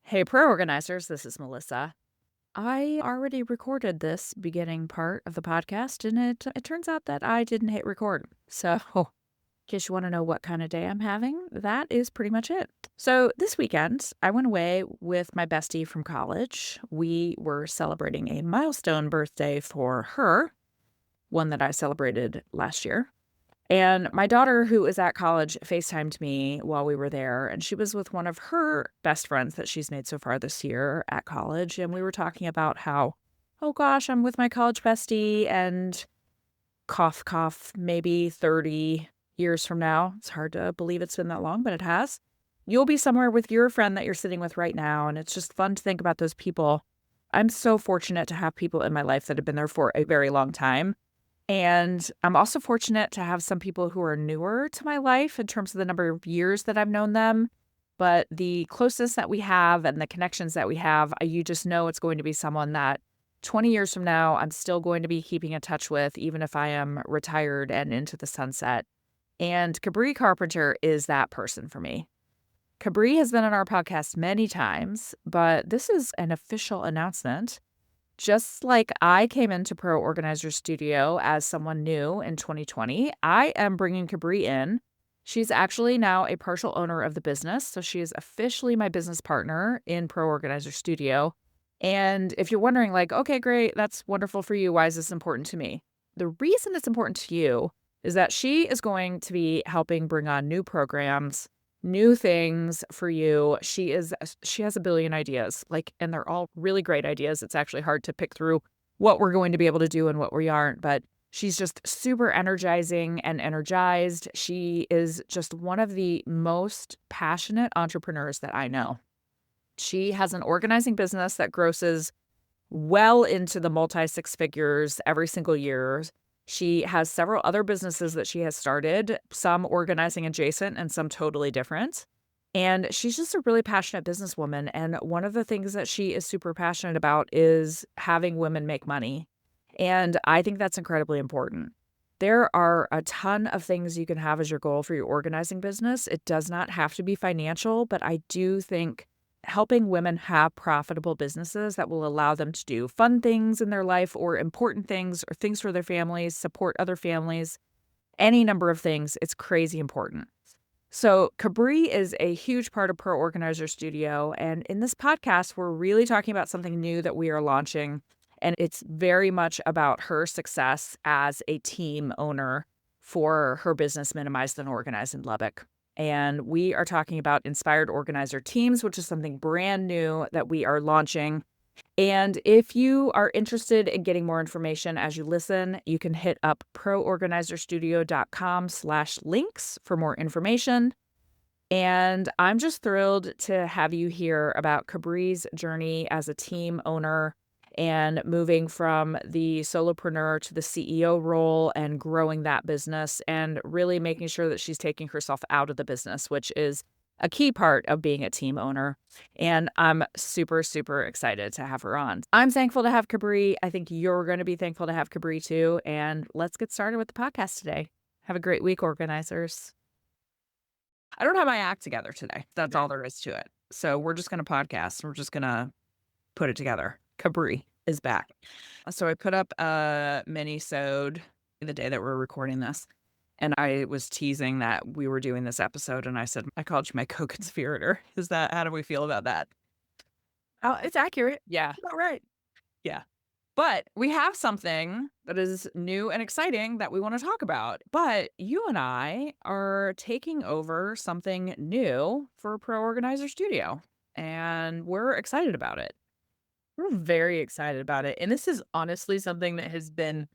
Hey, pro organizers, this is Melissa. I already recorded this beginning part of the podcast, and it turns out that I didn't hit record. So, in case you want to know what kind of day I'm having, that is pretty much it. So, this weekend, I went away with my bestie from college. We were celebrating a milestone birthday for her, one that I celebrated last year. And my daughter, who is at college, FaceTimed me while we were there, and she was with one of her best friends that she's made so far this year at college. And we were talking about how, oh gosh, I'm with my college bestie, and cough, cough, maybe 30 years from now. It's hard to believe it's been that long, but it has. You'll be somewhere with your friend that you're sitting with right now. And it's just fun to think about those people. I'm so fortunate to have people in my life that have been there for a very long time. And I'm also fortunate to have some people who are newer to my life in terms of the number of years that I've known them. But the closeness that we have and the connections that we have, you just know it's going to be someone that 20 years from now, I'm still going to be keeping in touch with, even if I am retired and into the sunset. And Cabri Carpenter is that person for me. Cabri has been on our podcast many times, but this is an official announcement. Just like I came into Pro Organizer Studio as someone new in 2020, I am bringing Cabri in. She's actually now a partial owner of the business, so she is officially my business partner in Pro Organizer Studio. And if you're wondering, like, okay, great, that's wonderful for you. Why is this important to me? The reason it's important to you is that she is going to be helping bring on new programs, new things for you. She has a billion ideas, and they're all really great ideas. It's actually hard to pick through what we're going to be able to do and what we aren't, but she's just super energizing and energized. She is just one of the most passionate entrepreneurs that I know. She has an organizing business that grosses well into the multi-6 figures every single year. She has several other businesses that she has started, some organizing adjacent and some totally different. And she's just a really passionate businesswoman. And one of the things that she is super passionate about is having women make money. And I think that's incredibly important. There are a ton of things you can have as your goal for your organizing business. It does not have to be financial, but I do think helping women have profitable businesses that will allow them to do fun things in their life or important things or things for their families, support other families, any number of things. It's crazy important. So Cabri is a huge part of Pro Organizer Studio. And in this podcast, we're really talking about something new that we are launching. And it's very much about her success as a team owner for her business, Minimized and Organized in Lubbock. And we are talking about Inspired Organizer Teams, which is something brand new that we are launching. And if you are interested in getting more information as you listen, you can hit up proorganizerstudio.com/links for more information. And I'm just thrilled to have you hear about Cabri's journey as a team owner and moving from the solopreneur to the CEO role and growing that business and really making sure that she's taking herself out of the business, which is a key part of being a team owner. And I'm super, super excited to have her on. I'm thankful to have Cabri. I think you're going to be thankful to have Cabri too. And let's get started with the podcast today. Have a great week, organizers. I don't have my act together today. That's all there is to it. So we're just going to podcast. We're just going to put it together. Cabri is back. So I put up a mini-sode the day that we're recording this. And I was teasing that we were doing this episode. And I said, I called you my co-conspirator. How do we feel about that? Oh, it's accurate. Yeah. All right. Yeah. But we have something that is new and exciting that we want to talk about. But you and I are taking over something new for Pro Organizer Studio. And we're excited about it. We're very excited about it. And this is honestly something that has been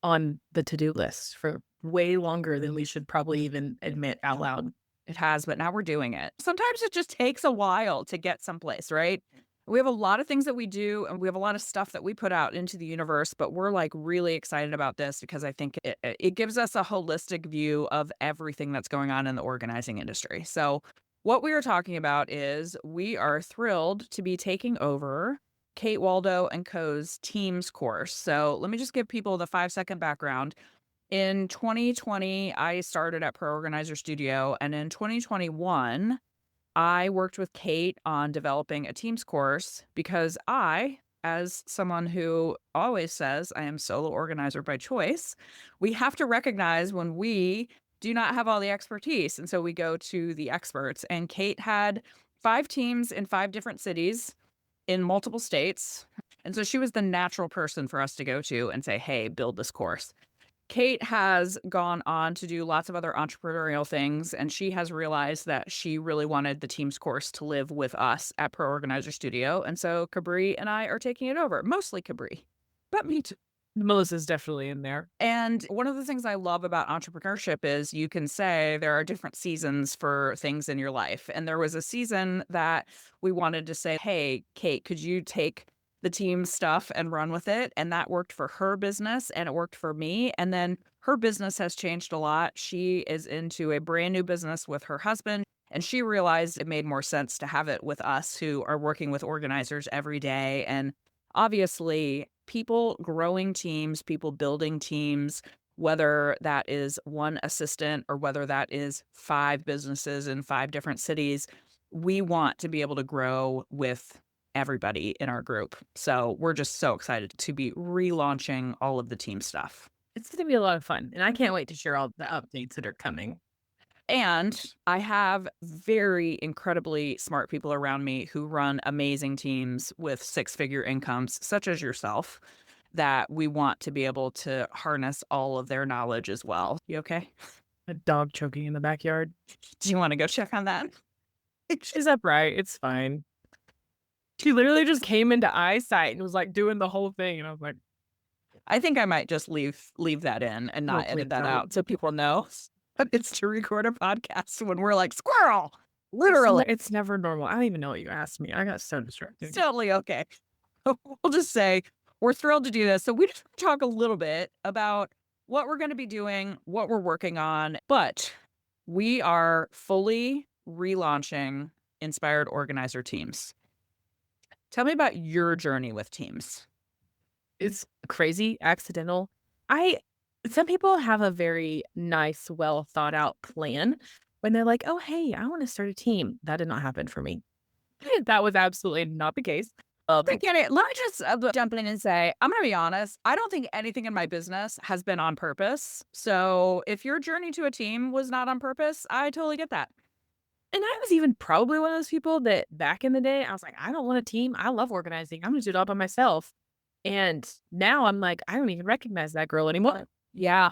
on the to-do list for way longer than we should probably even admit out loud. It has, but now we're doing it. Sometimes it just takes a while to get someplace, right? We have a lot of things that we do, and we have a lot of stuff that we put out into the universe, but we're really excited about this because I think it gives us a holistic view of everything that's going on in the organizing industry. So what we are talking about is we are thrilled to be taking over Kate Waldo and Co.'s Teams course. So let me just give people the 5-second background. In 2020, I started at Pro Organizer Studio, and in 2021, I worked with Kate on developing a Teams course because as someone who always says I am solo organizer by choice, we have to recognize when we do not have all the expertise. And so we go to the experts. And Kate had 5 teams in 5 different cities in multiple states. And so she was the natural person for us to go to and say, hey, build this course. Kate has gone on to do lots of other entrepreneurial things, and she has realized that she really wanted the Teams course to live with us at Pro Organizer Studio. And so Cabri and I are taking it over, mostly Cabri, but me too. Melissa's definitely in there. And one of the things I love about entrepreneurship is you can say there are different seasons for things in your life. And there was a season that we wanted to say, hey, Kate, could you take the team stuff and run with it? And that worked for her business and it worked for me. And then her business has changed a lot. She is into a brand new business with her husband. And she realized it made more sense to have it with us who are working with organizers every day. And obviously, people growing teams, people building teams, whether that is one assistant or whether that is 5 businesses in 5 different cities, we want to be able to grow with everybody in our group. So we're just so excited to be relaunching all of the team stuff. It's going to be a lot of fun. And I can't wait to share all the updates that are coming. And I have very incredibly smart people around me who run amazing teams with 6-figure incomes, such as yourself, that we want to be able to harness all of their knowledge as well. You okay? A dog choking in the backyard. Do you want to go check on that? She's upright. It's fine. She literally just came into eyesight and was like doing the whole thing. And I was like, I think I might just leave that in and not edit that out so people know. But it's to record a podcast when we're like, squirrel, literally. It's never normal. I don't even know what you asked me. I got so distracted. It's totally okay. We'll just say we're thrilled to do this. So we just talk a little bit about what we're going to be doing, what we're working on, but we are fully relaunching Inspired Organizer Teams. Tell me about your journey with teams. It's crazy, accidental. Some people have a very nice, well thought out plan when they're like, oh, hey, I want to start a team. That did not happen for me. That was absolutely not the case. Let me just jump in and say, I'm going to be honest. I don't think anything in my business has been on purpose. So if your journey to a team was not on purpose, I totally get that. And I was even probably one of those people that back in the day, I was like, I don't want a team. I love organizing. I'm going to do it all by myself. And now I'm like, I don't even recognize that girl anymore. Yeah.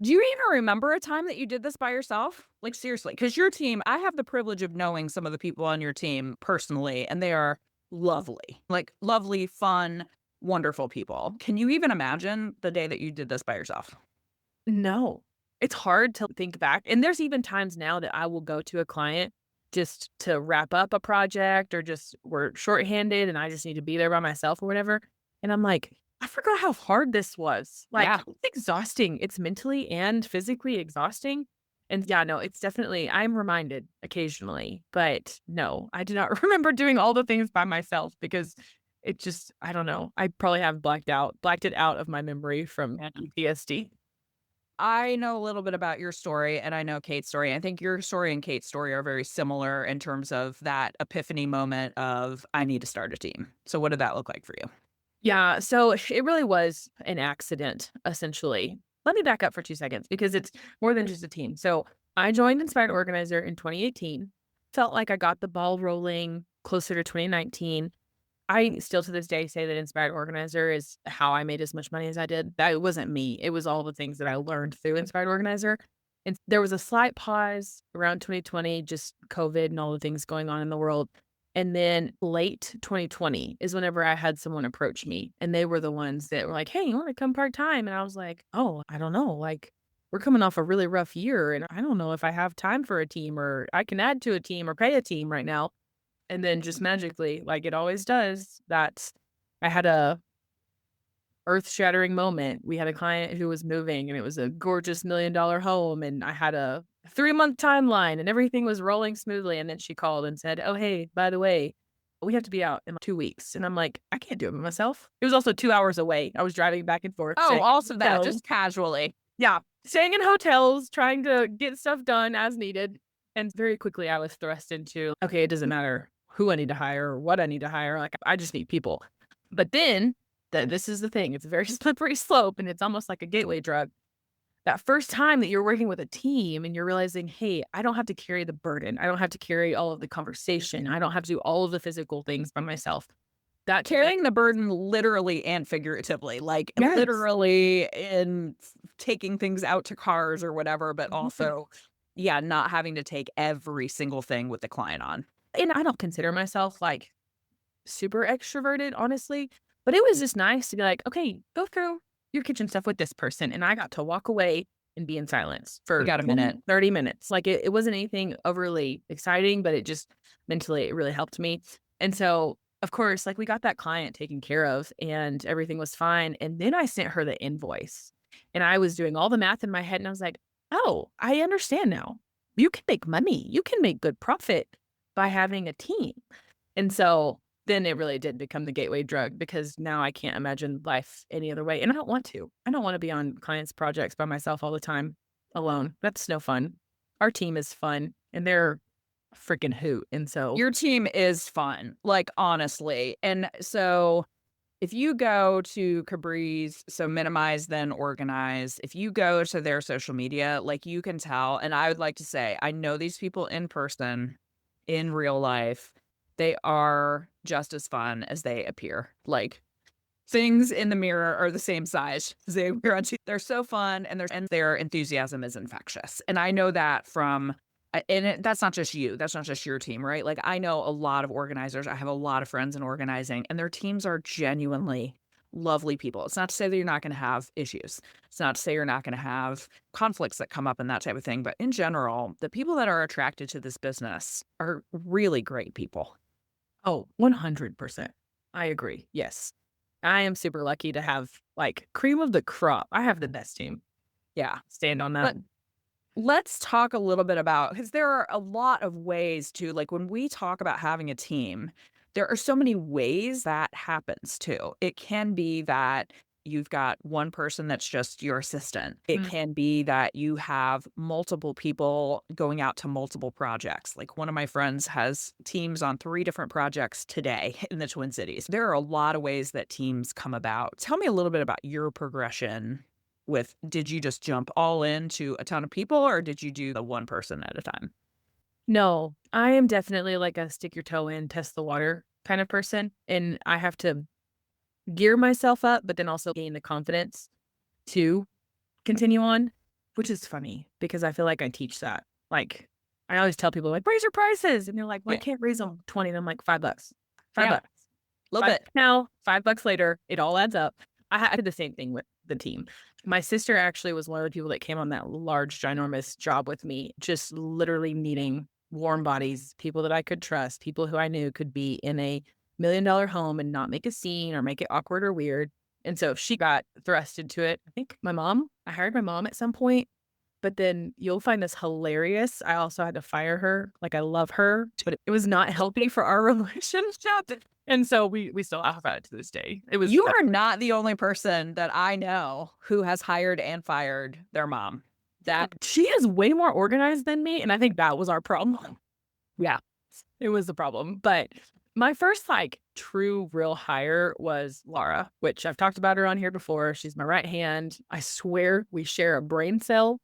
Do you even remember a time that you did this by yourself? Like, seriously, because your team, I have the privilege of knowing some of the people on your team personally, and they are lovely, like lovely, fun, wonderful people. Can you even imagine the day that you did this by yourself? No, it's hard to think back. And there's even times now that I will go to a client just to wrap up a project or just we're shorthanded and I just need to be there by myself or whatever. And I'm like, I forgot how hard this was. Like, Yeah. It's exhausting. It's mentally and physically exhausting. And yeah, no, it's definitely, I'm reminded occasionally, but no, I do not remember doing all the things by myself because it just, I don't know. I probably have blacked it out of my memory from PTSD. I know a little bit about your story and I know Kate's story. I think your story and Kate's story are very similar in terms of that epiphany moment of, I need to start a team. So what did that look like for you? Yeah, so it really was an accident, essentially. Let me back up for 2 seconds because it's more than just a team. So I joined Inspired Organizer in 2018. Felt like I got the ball rolling closer to 2019. I still to this day say that Inspired Organizer is how I made as much money as I did. That wasn't me. It was all the things that I learned through Inspired Organizer. And there was a slight pause around 2020, just COVID and all the things going on in the world. And then late 2020 is whenever I had someone approach me and they were the ones that were like, hey, you want to come part-time? And I was like, oh, I don't know. Like, we're coming off a really rough year and I don't know if I have time for a team or I can add to a team or pay a team right now. And then just magically, like it always does, that I had a earth-shattering moment. We had a client who was moving and it was a gorgeous $1 million home and I had a 3-month timeline and everything was rolling smoothly. And then she called and said, oh, hey, by the way, we have to be out in 2 weeks. And I'm like, I can't do it by myself. It was also 2 hours away. I was driving back and forth. Oh, also that, just casually. Yeah. Staying in hotels, trying to get stuff done as needed. And very quickly I was thrust into, okay, it doesn't matter who I need to hire or what I need to hire. Like I just need people. But then this is the thing. It's a very slippery slope and it's almost like a gateway drug. That first time that you're working with a team and you're realizing, hey, I don't have to carry the burden. I don't have to carry all of the conversation. I don't have to do all of the physical things by myself. That Carrying the burden literally and figuratively, like yes. literally in taking things out to cars or whatever, but Mhm. also, yeah, not having to take every single thing with the client on. And I don't consider myself like super extroverted, honestly. But it was just nice to be like, okay, go through your kitchen stuff with this person. And I got to walk away and be in silence You for got a 20, minute. 30 minutes. Like it wasn't anything overly exciting, but it just mentally, it really helped me. And so, of course, like we got that client taken care of and everything was fine. And then I sent her the invoice and I was doing all the math in my head and I was like, oh, I understand now. You can make money. You can make good profit by having a team. And so then it really did become the gateway drug because now I can't imagine life any other way, and I don't want to. I don't wanna be on clients' projects by myself all the time alone. That's no fun. Our team is fun, and they're a freaking hoot, and so Your team is fun, like, honestly. And so if you go to Cabri's, so minimize, then organize, if you go to their social media, like, you can tell, and I would like to say, I know these people in person, in real life. They are just as fun as they appear. Like, things in the mirror are the same size as they appear on they're so fun, and their enthusiasm is infectious, and I know that from that's not just you, that's not just your team, right? Like, I know a lot of organizers, I have a lot of friends in organizing, and their teams are genuinely lovely people. It's not to say that you're not gonna have issues. It's not to say you're not gonna have conflicts that come up and that type of thing, but in general, the people that are attracted to this business are really great people. oh, 100%. I agree, yes. I am super lucky to have, like, cream of the crop. I have the best team. Yeah. Stand on that. But let's talk a little bit about, because there are a lot of ways to, like, when we talk about having a team, there are so many ways that happens too. It can be that you've got one person that's just your assistant. It Mm. can be that you have multiple people going out to multiple projects. Like, one of my friends has teams on 3 different projects today in the Twin Cities. There are a lot of ways that teams come about. Tell me a little bit about your progression with, did you just jump all into a ton of people, or did you do the one person at a time? No, I am definitely like a stick your toe in, test the water kind of person, and I have to gear myself up, but then also gain the confidence to continue on, which is funny because I feel like I teach that. Like, I always tell people, like, "Raise your prices," and they're like, "Well, I Yeah. can't raise them 20." And I'm like, $5, $5, Yeah. A little 5 bit. now, $5 later, it all adds up. I did the same thing with the team. My sister actually was one of the people that came on that large, ginormous job with me, just literally needing warm bodies, people that I could trust, people who I knew could be in a $1,000,000 home and not make a scene or make it awkward or weird. And so she got thrust into it. I hired my mom at some point, but then you'll find this hilarious. I also had to fire her. Like, I love her, but it was not healthy for our relationship. And so we still laugh about it to this day. It was You are not the only person that I know who has hired and fired their mom. That she is way more organized than me, and I think that was our problem. Yeah, it was the problem. But my first, like, true real hire was Laura, which I've talked about her on here before. She's my right hand. I swear we share a brain cell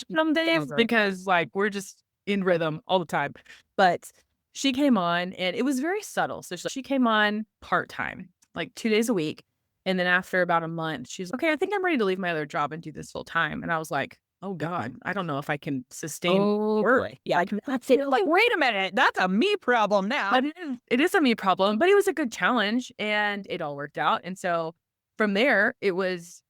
some days Okay. because, like, we're just in rhythm all the time. But she came on, and it was very subtle. So she came on part-time, like 2 days a week, and then after about a month, she's, "Okay, I think I'm ready to leave my other job and do this full time." And I was like, "Oh god, I don't know if I can sustain Oh work." boy. Yeah. Like, that's it. Like, wait a minute, that's a me problem now. But it is a me problem, but it was a good challenge, and it all worked out. And so from there, it was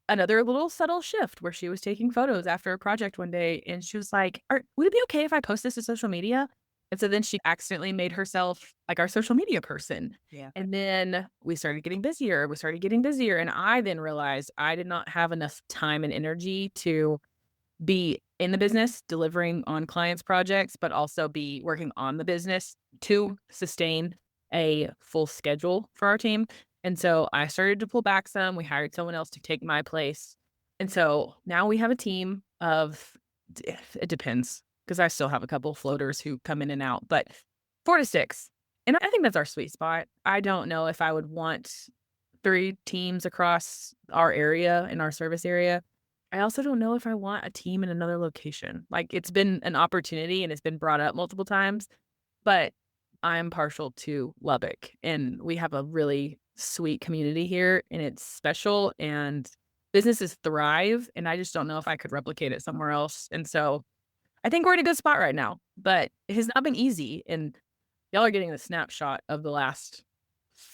another little subtle shift where she was taking photos after a project one day, and she was like, would it be okay if I post this to social media?" And so then she accidentally made herself like our social media person. Yeah. And then we started getting busier. We started getting busier. And I then realized I did not have enough time and energy to be in the business delivering on clients' projects, but also be working on the business to sustain a full schedule for our team. And so I started to pull back some. We hired someone else to take my place. And so now we have a team of, it depends. because I still have a couple floaters who come in and out, but 4 to 6. And I think that's our sweet spot. I don't know if I would want 3 teams across our area in our service area. I also don't know if I want a team in another location. Like, it's been an opportunity and it's been brought up multiple times, but I'm partial to Lubbock, and we have a really sweet community here, and it's special, and businesses thrive, and I just don't know if I could replicate it somewhere else. And so I think we're in a good spot right now, but it has not been easy, and y'all are getting the snapshot of the last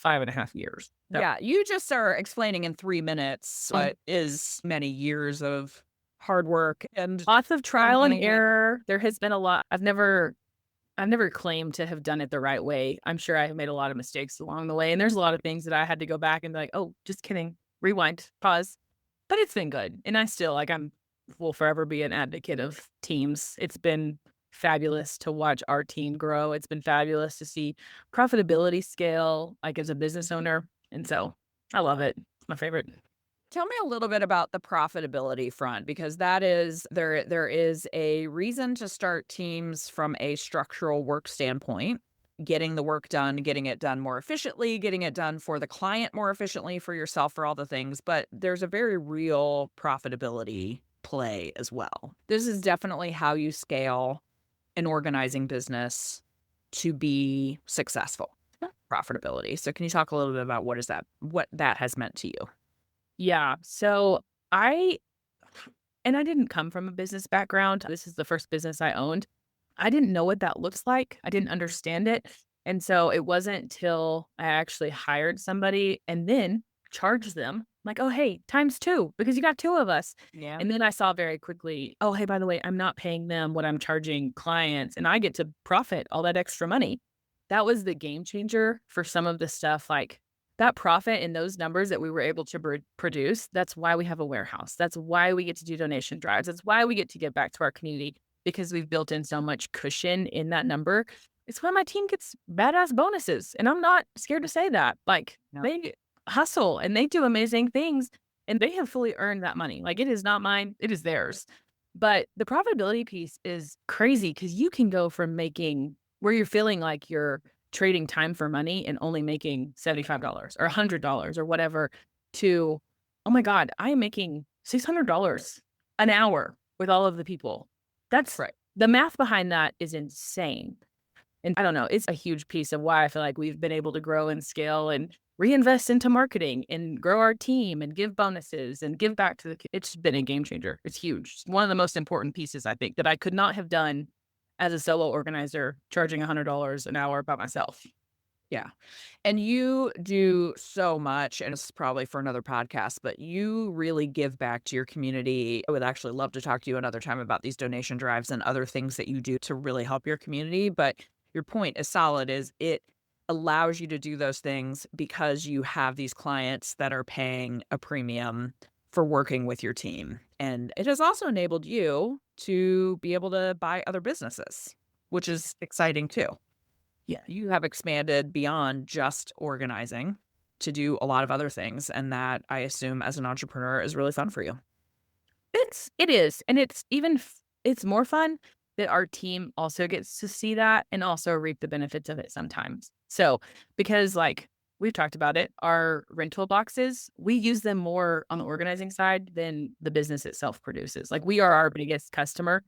5.5 years. So, Yeah, you just are explaining in 3 minutes what is many years of hard work and lots of trial and Amazing. error. There has been a lot. I've never claimed to have done it the right way. I'm sure I have made a lot of mistakes along the way, and there's a lot of things that I had to go back and be like, "Oh, just kidding. Rewind, pause." But it's been good, and I still will forever be an advocate of teams. It's been fabulous to watch our team grow. It's been fabulous to see profitability scale, like, as a business owner, and so I love it. It's my favorite. Tell me a little bit about the profitability front, because that is there is a reason to start teams from a structural work standpoint, getting the work done, getting it done more efficiently, getting it done for the client more efficiently, for yourself, for all the things, but there's a very real profitability play as well. This is definitely how you scale an organizing business to be successful. Profitability. So can you talk a little bit about what that has meant to you? Yeah. So I didn't come from a business background. This is the first business I owned. I didn't know what that looks like. I didn't understand it. And so it wasn't till I actually hired somebody and then charged them like, "Oh, hey, times 2 because you got 2 of us." Yeah. And then I saw very quickly, "Oh, hey, by the way, I'm not paying them what I'm charging clients, and I get to profit all that extra money." That was the game changer for some of the stuff, like that profit and those numbers that we were able to produce. That's why we have a warehouse. That's why we get to do donation drives. That's why we get to give back to our community, because we've built in so much cushion in that number. It's why my team gets badass bonuses. And I'm not scared to say that. Like, No. they hustle and they do amazing things, and they have fully earned that money. Like, it is not mine, it is theirs. But the profitability piece is crazy, because you can go from making where you're feeling like you're trading time for money and only making $75 or $100 or whatever to, "Oh my God, I am making $600 an hour with all of the people." That's Right. the math behind that is insane. And I don't know, it's a huge piece of why I feel like we've been able to grow and scale and reinvest into marketing and grow our team and give bonuses and give back to it's been a game changer. It's huge. It's one of the most important pieces, I think, that I could not have done as a solo organizer, charging $100 an hour by myself. Yeah. And you do so much, and it's probably for another podcast, but you really give back to your community. I would actually love to talk to you another time about these donation drives and other things that you do to really help your community. But your point is solid, is it allows you to do those things because you have these clients that are paying a premium for working with your team. And it has also enabled you to be able to buy other businesses, which is exciting too. Yeah, you have expanded beyond just organizing to do a lot of other things, and that, I assume, as an entrepreneur, is really fun for you. It is, and it's more fun that our team also gets to see that and also reap the benefits of it sometimes. So, because, like, we've talked about it, our rental boxes, we use them more on the organizing side than the business itself produces. Like, we are our biggest customer,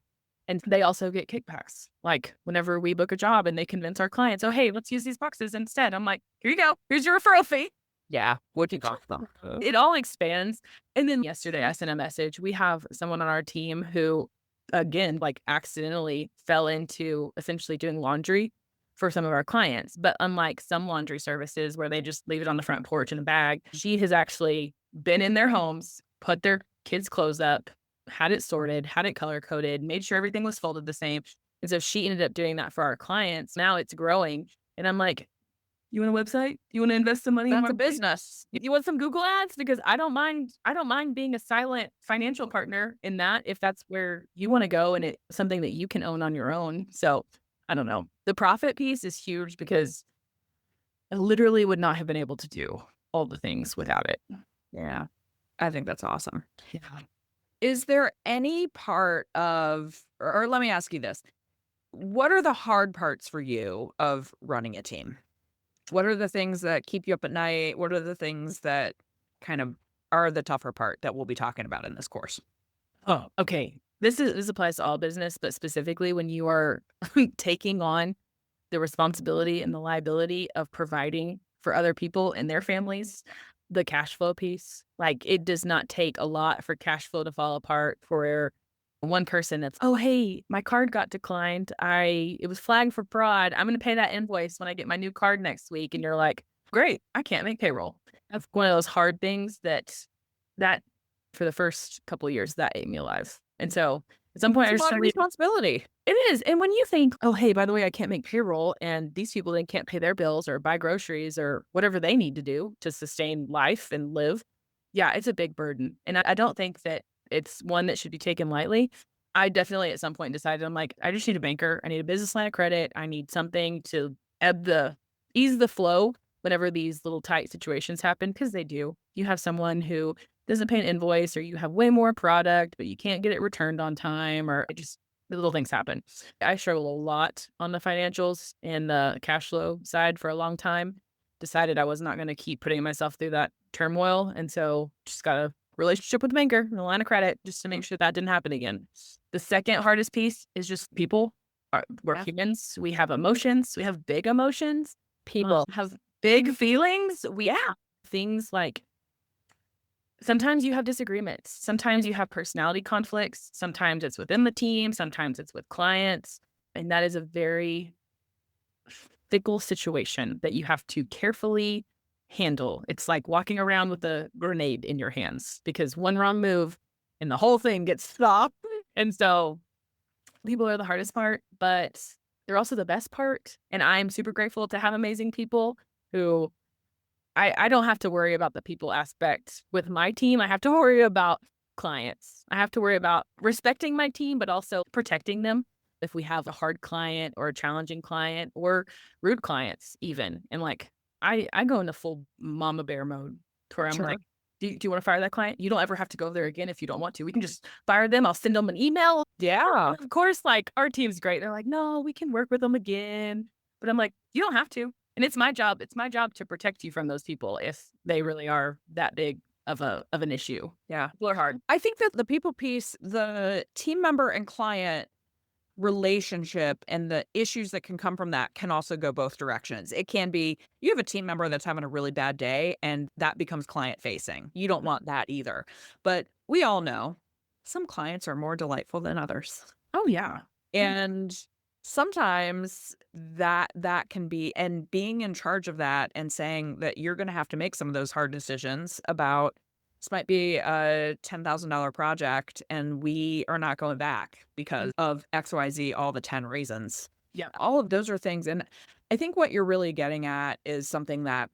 and they also get kickbacks. Like, whenever we book a job and they convince our clients, "Oh, hey, let's use these boxes instead." I'm like, "Here you go. Here's your referral fee." Yeah, what you got them? It all expands. And then yesterday I sent a message. We have someone on our team who, again, like, accidentally fell into essentially doing laundry for some of our clients. But unlike some laundry services where they just leave it on the front porch in a bag, she has actually been in their homes, put their kids' clothes up, had it sorted, had it color coded, made sure everything was folded the same. And so she ended up doing that for our clients. Now it's growing. And I'm like, "You want a website? You want to invest some money in That's a marketing? business. You want some Google ads?" Because I don't mind being a silent financial partner in that, if that's where you want to go and it's something that you can own on your own. So I don't know. The profit piece is huge because I literally would not have been able to do all the things without it. Yeah, I think that's awesome. Yeah. Is there any part of, or let me ask you this, what are the hard parts for you of running a team? What are the things that keep you up at night? What are the things that kind of are the tougher part that we'll be talking about in this course? Oh, okay. This applies to all business, but specifically when you are taking on the responsibility and the liability of providing for other people and their families, the cash flow piece. Like, it does not take a lot for cash flow to fall apart for one person that's, "Oh, hey, my card got declined. It was flagged for fraud. I'm gonna pay that invoice when I get my new card next week." And you're like, "Great, I can't make payroll." That's one of those hard things that for the first couple of years, that ate me alive. And so at some point, I It's a just lot of started. responsibility. It is, and when you think, "Oh, hey, by the way, I can't make payroll, and these people, then can't pay their bills or buy groceries or whatever they need to do to sustain life and live." Yeah, it's a big burden, and I don't think that it's one that should be taken lightly. I definitely at some point decided, I'm like, "I just need a banker. I need a business line of credit. I need something to ebb the ease the flow whenever these little tight situations happen, because they do. You have someone who doesn't pay an invoice, or you have way more product, but you can't get it returned on time, or it just the little things happen. I struggle a lot on the financials and the cash flow side for a long time. Decided I was not going to keep putting myself through that turmoil. And so just got a relationship with the banker and a line of credit just to make sure that didn't happen again. The second hardest piece is just people. We're Yeah. humans. We have emotions. We have big emotions. People People. have big feelings. We have things like sometimes you have disagreements. Sometimes you have personality conflicts. Sometimes it's within the team. Sometimes it's with clients. And that is a very fickle situation that you have to carefully handle. It's like walking around with a grenade in your hands, because one wrong move and the whole thing gets stopped. And so people are the hardest part, but they're also the best part. And I'm super grateful to have amazing people who I don't have to worry about the people aspect with my team. I have to worry about clients. I have to worry about respecting my team, but also protecting them if we have a hard client or a challenging client or rude clients even. And like, I go into full mama bear mode to where I'm Sure. like, do you want to fire that client? You don't ever have to go there again if you don't want to. We can just fire them. I'll send them an email. Yeah. Of course, like, our team's great. They're like, "No, we can work with them again." But I'm like, "You don't have to." And it's my job. It's my job to protect you from those people if they really are that big of an issue. Yeah. People are hard. I think that the people piece, the team member and client relationship and the issues that can come from that can also go both directions. It can be you have a team member that's having a really bad day and that becomes client facing. You don't want that either. But we all know some clients are more delightful than others. Oh, yeah. And sometimes that can be, and being in charge of that and saying that you're going to have to make some of those hard decisions about this might be a $10,000 project and we are not going back because of XYZ, all the 10 reasons. Yeah. All of those are things. And I think what you're really getting at is something that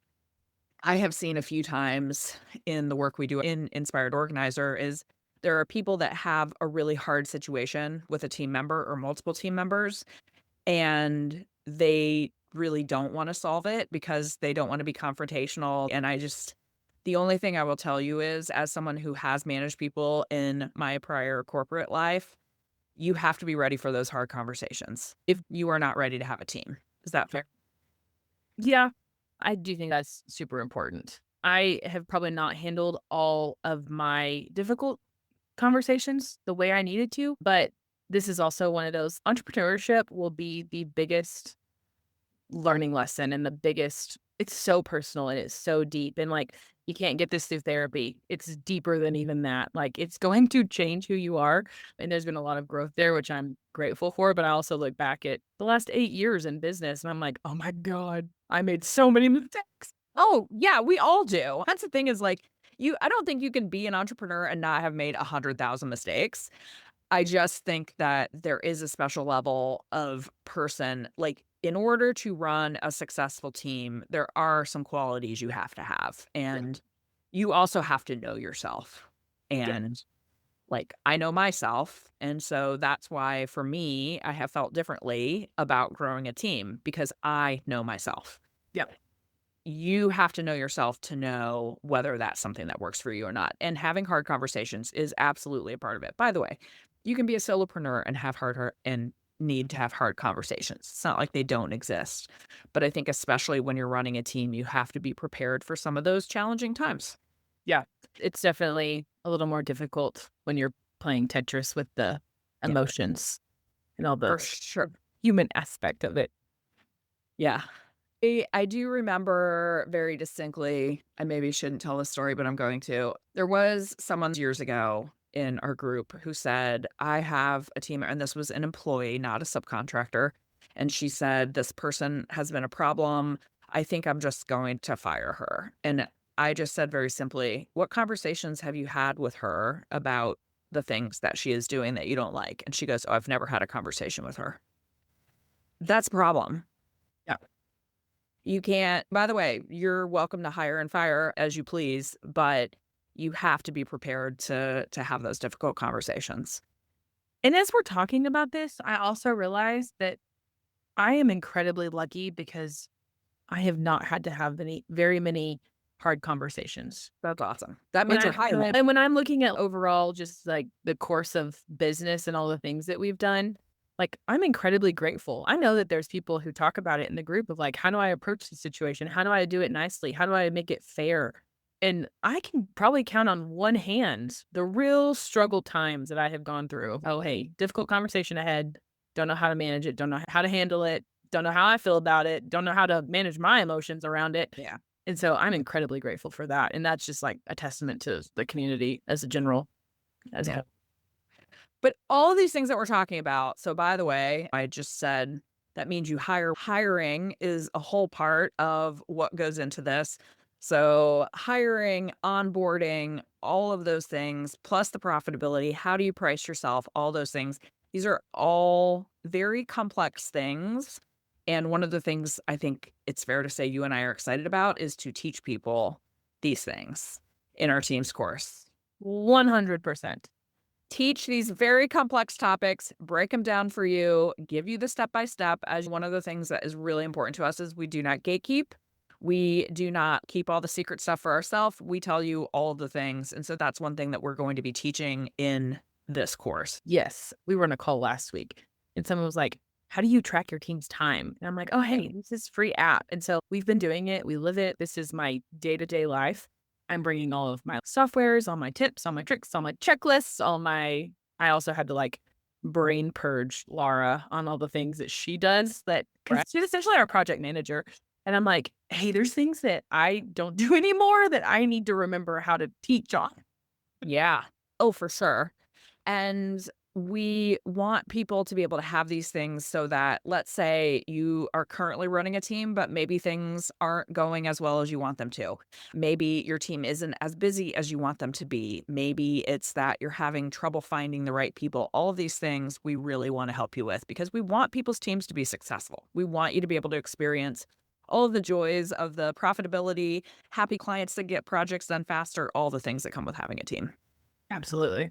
I have seen a few times in the work we do in Inspired Organizer is there are people that have a really hard situation with a team member or multiple team members, and they really don't want to solve it because they don't want to be confrontational. And the only thing I will tell you is, as someone who has managed people in my prior corporate life, you have to be ready for those hard conversations if you are not ready to have a team. Is that fair? Yeah. I do think that's super important. I have probably not handled all of my difficult conversations the way I needed to, but this is also one of those entrepreneurship will be the biggest learning lesson and the biggest it's so personal and it's so deep, and like, you can't get this through therapy. It's deeper than even that. Like, it's going to change who you are, and there's been a lot of growth there, which I'm grateful for, but I also look back at the last 8 years in business and I'm like, "Oh my god, I made so many mistakes." Oh, yeah, we all do. That's the thing is like I don't think you can be an entrepreneur and not have made 100,000 mistakes. I just think that there is a special level of person, like, in order to run a successful team, there are some qualities you have to have, and you also have to know yourself, Yeah. and, like, I know myself, and so that's why, for me, I have felt differently about growing a team because I know myself. Yep. You have to know yourself to know whether that's something that works for you or not. And having hard conversations is absolutely a part of it. By the way, you can be a solopreneur and have hard and need to have hard conversations. It's not like they don't exist. But I think especially when you're running a team, you have to be prepared for some of those challenging times. Yeah. It's definitely a little more difficult when you're playing Tetris with the Yeah, emotions and all for the sure. human aspect of it. Yeah. I do remember very distinctly, I maybe shouldn't tell this story, but I'm going to. There was someone years ago in our group who said, I have a team, and this was an employee, not a subcontractor. And she said, this person has been a problem. I think I'm just going to fire her. And I just said very simply, what conversations have you had with her about the things that she is doing that you don't like? And she goes, oh, I've never had a conversation with her. That's a problem. Yeah. You can't, by the way, you're welcome to hire and fire as you please, but you have to be prepared to have those difficult conversations. And as we're talking about this, I also realized that I am incredibly lucky because I have not had to have very many hard conversations. That's awesome. That When means I you're high enough. and when I'm looking at overall just, like, the course of business and all the things that we've done, like, I'm incredibly grateful. I know that there's people who talk about it in the group of, like, "How do I approach the situation? How do I do it nicely? How do I make it fair?" And I can probably count on one hand the real struggle times that I have gone through. Oh, hey, difficult conversation ahead, don't know how to manage it, don't know how to handle it, don't know how I feel about it, don't know how to manage my emotions around it. Yeah. And so I'm incredibly grateful for that, and that's just, like, a testament to the community as a general as a Yeah. whole. But all of these things that we're talking about, so by the way, I just said that means you hire. Hiring is a whole part of what goes into this. So hiring, onboarding, all of those things, plus the profitability, how do you price yourself, all those things. These are all very complex things. And one of the things I think it's fair to say you and I are excited about is to teach people these things in our team's course. 100%. Teach these very complex topics, break them down for you, give you the step by step. As one of the things that is really important to us is we do not gatekeep. We do not keep all the secret stuff for ourselves. We tell you all of the things. And so that's one thing that we're going to be teaching in this course. Yes, we were on a call last week, and someone was like, "How do you track your team's time?" And I'm like, "Oh, hey, this is free app." And so we've been doing it, we live it, this is my day-to-day life. I'm bringing all of my softwares, all my tips, all my tricks, all my checklists, I also had to, like, brain purge Laura on all the things that she does that 'cause Right. she's essentially our project manager, and I'm like, "Hey, there's things that I don't do anymore that I need to remember how to teach on." Yeah. Oh, for sure. And we want people to be able to have these things so that, let's say you are currently running a team, but maybe things aren't going as well as you want them to. Maybe your team isn't as busy as you want them to be. Maybe it's that you're having trouble finding the right people. All of these things we really want to help you with because we want people's teams to be successful. We want you to be able to experience all of the joys of the profitability, happy clients that get projects done faster, all the things that come with having a team. Absolutely.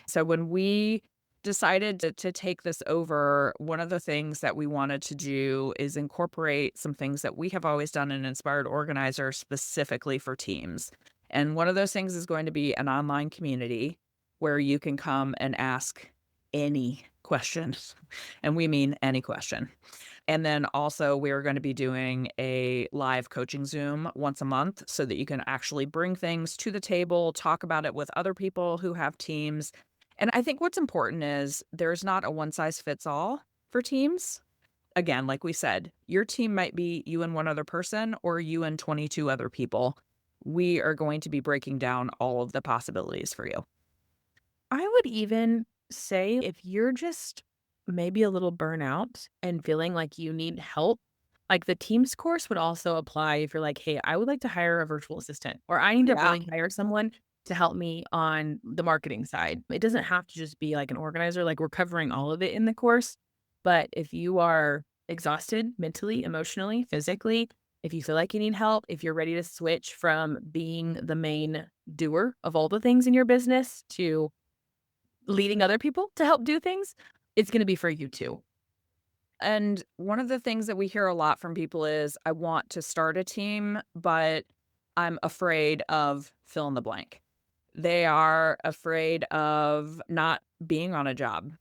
So when we decided to take this over, one of the things that we wanted to do is incorporate some things that we have always done in Inspired Organizer specifically for teams. And one of those things is going to be an online community where you can come and ask any questions. And we mean any question. And then also, we are going to be doing a live coaching Zoom once a month so that you can actually bring things to the table, talk about it with other people who have teams. And I think what's important is there's not a one size fits all for teams. Again, like we said, your team might be you and one other person or you and 22 other people. We are going to be breaking down all of the possibilities for you. I would even say if you're just maybe a little burnout and feeling like you need help, like the Teams course would also apply if you're like, hey, I would like to hire a virtual assistant, or I need to Yeah. really hire someone to help me on the marketing side. It doesn't have to just be like an organizer, like we're covering all of it in the course. But if you are exhausted mentally, emotionally, physically, if you feel like you need help, if you're ready to switch from being the main doer of all the things in your business to leading other people to help do things, it's gonna be for you too. And one of the things that we hear a lot from people is, I want to start a team, but I'm afraid of fill in the blank. They are afraid of not being on a job.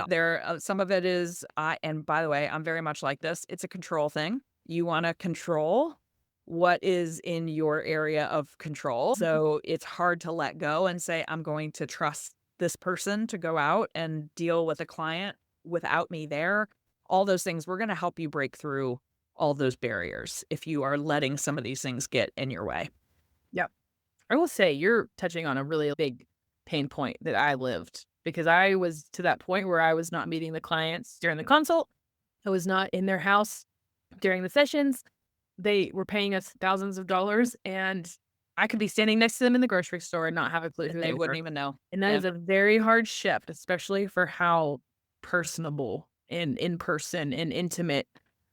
There, some of it is, and by the way, I'm very much like this. It's a control thing. You want to control what is in your area of control. So it's hard to let go and say, I'm going to trust this person to go out and deal with a client without me there. All those things, we're going to help you break through all those barriers if you are letting some of these things get in your way. Yep. I will say you're touching on a really big pain point that I lived because I was to that point where I was not meeting the clients during the consult. I was not in their house during the sessions. They were paying us thousands of dollars and I could be standing next to them in the grocery store and not have a clue who They they wouldn't were. even know. And that is a very hard shift, especially for how personable and in person and intimate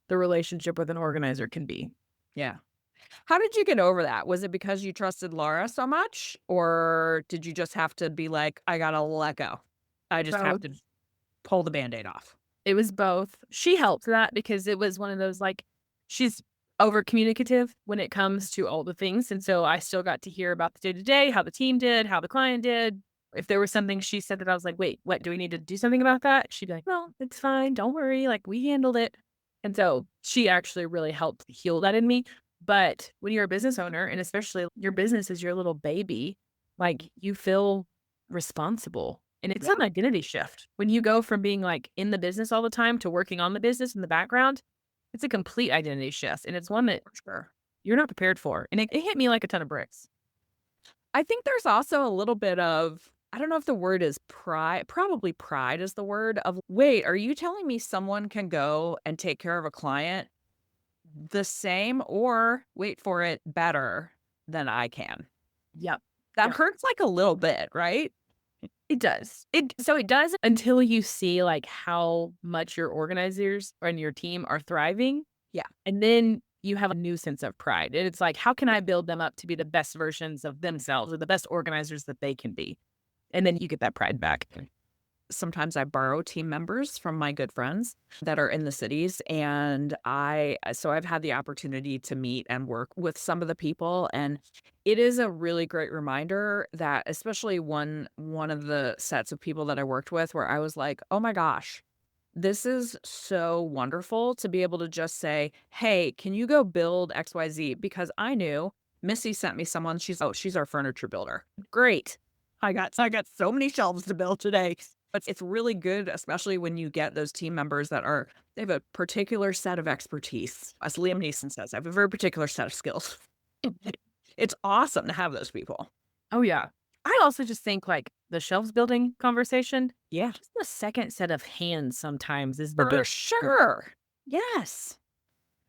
the relationship with an organizer can be. Yeah. How did you get over that? Was it because you trusted Laura so much? Or did you just have to be like, I gotta let go? I just have Both. to pull the Band-Aid off. It was both. She helped that because it was one of those like she's over communicative when it comes to all the things. And so I still got to hear about the day to day, how the team did, how the client did. If there was something she said that I was like, wait, what do we need to do something about that? She'd be like, no, it's fine. Don't worry. Like we handled it. And so she actually really helped heal that in me. But when you're a business owner, and especially your business is your little baby, like you feel responsible. And it's an identity shift. When you go from being like in the business all the time to working on the business in the background, it's a complete identity shift. And it's one that you're not prepared for. And it hit me like a ton of bricks. I think there's also a little bit of, I don't know if the word is pride, probably pride is the word of, wait, are you telling me someone can go and take care of a client the same or wait for it better than I can? Yep. That Yeah. hurts like a little bit, right? It does. It does until you see like how much your organizers and your team are thriving. Yeah. And then you have a new sense of pride. And it's like, how can I build them up to be the best versions of themselves or the best organizers that they can be? And then you get that pride back. Sometimes I borrow team members from my good friends that are in the cities. And I've had the opportunity to meet and work with some of the people. And it is a really great reminder that, especially one of the sets of people that I worked with, where I was like, oh my gosh, this is so wonderful to be able to just say, hey, can you go build XYZ? Because I knew Missy sent me someone. She's our furniture builder. Great. I got so many shelves to build today. But it's really good, especially when you get those team members they have a particular set of expertise. As Liam Neeson says, I have a very particular set of skills. It's awesome to have those people. Oh, yeah. I also just think like the shelves building conversation. Yeah. Just the second set of hands sometimes is the For best. sure. Yes.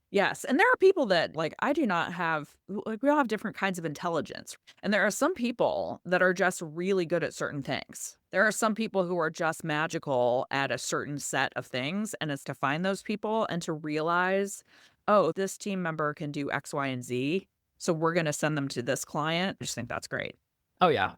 Yes, and there are people that, like, I do not have like, we all have different kinds of intelligence, and there are some people that are just really good at certain things. There are some people who are just magical at a certain set of things, and it's to find those people and to realize, "Oh, this team member can do X, Y, and Z, so we're gonna send them to this client." I just think that's great. Oh, yeah.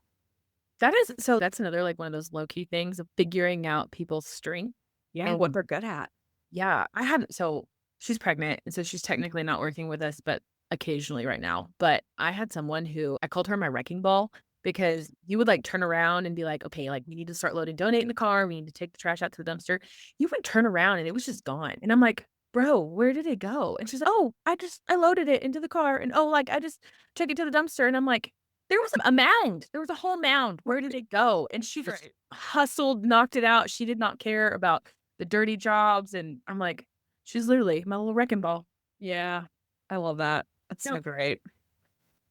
That's another like one of those low key things of figuring out people's strength. Yeah, And what they're good at. yeah, so she's pregnant, and so she's technically not working with us, but occasionally right now. But I had someone who I called her my wrecking ball because you would like turn around and be like, okay, like we need to start loading donate in the car. We need to take the trash out to the dumpster. You would turn around and it was just gone. And I'm like, bro, where did it go? And she's like, oh, I loaded it into the car. And oh, like I just took it to the dumpster. And I'm like, there was a mound. There was a whole mound. Where did it go? And she just hustled, knocked it out. She did not care about the dirty jobs. And I'm like, she's literally my little wrecking ball. Yeah, I love that. That's so No. great.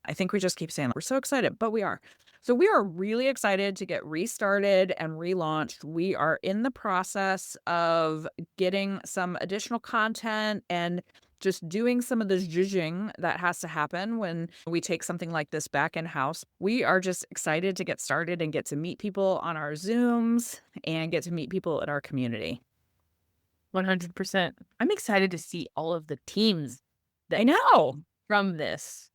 I think we just keep saying that. We're so excited, but we are. So we are really excited to get restarted and relaunched. We are in the process of getting some additional content and just doing some of this zhuzhing that has to happen when we take something like this back in-house. We are just excited to get started and get to meet people on our Zooms and get to meet people in our community. 100%. I'm excited to see all of the teams I know. from this.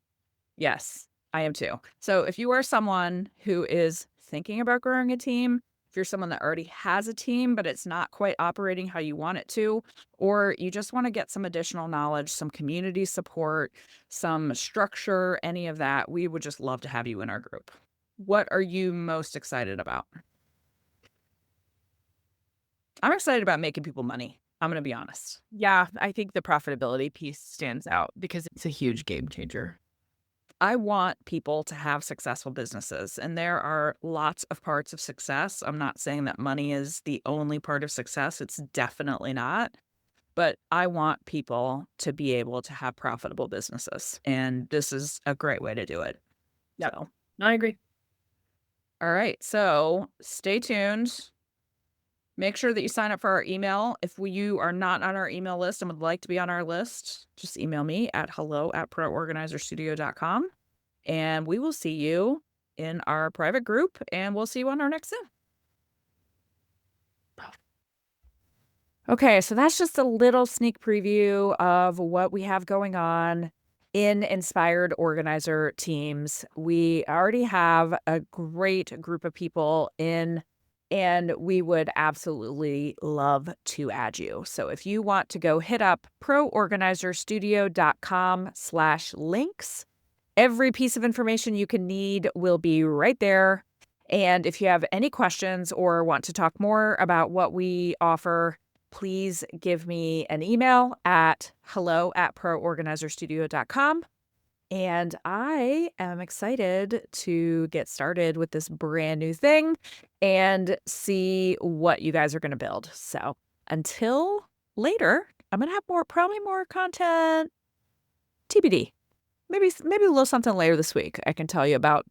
Yes, I am too. So if you are someone who is thinking about growing a team, if you're someone that already has a team, but it's not quite operating how you want it to, or you just want to get some additional knowledge, some community support, some structure, any of that, we would just love to have you in our group. What are you most excited about? I'm excited about making people money. I'm going to be honest. Yeah, I think the profitability piece stands out because it's a huge game changer. I want people to have successful businesses, and there are lots of parts of success. I'm not saying that money is the only part of success. It's definitely not. But I want people to be able to have profitable businesses, and this is a great way to do it. Yep. So, I agree. all right. So stay tuned. Make sure that you sign up for our email. If you are not on our email list and would like to be on our list, just email me at hello@proorganizerstudio.com. And we will see you in our private group, and we'll see you on our next Zoom. Okay, so that's just a little sneak preview of what we have going on in Inspired Organizer teams. We already have a great group of people in, and we would absolutely love to add you. So if you want to go hit up proorganizerstudio.com/links, every piece of information you can need will be right there. And if you have any questions or want to talk more about what we offer, please give me an email at hello@proorganizerstudio.com. And I am excited to get started with this brand new thing and see what you guys are going to build. So until later, I'm going to have probably more content TBD. Maybe a little something later this week. I can tell you about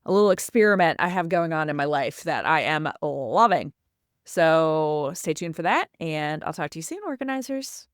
a little experiment I have going on in my life that I am loving. So stay tuned for that, and I'll talk to you soon, organizers.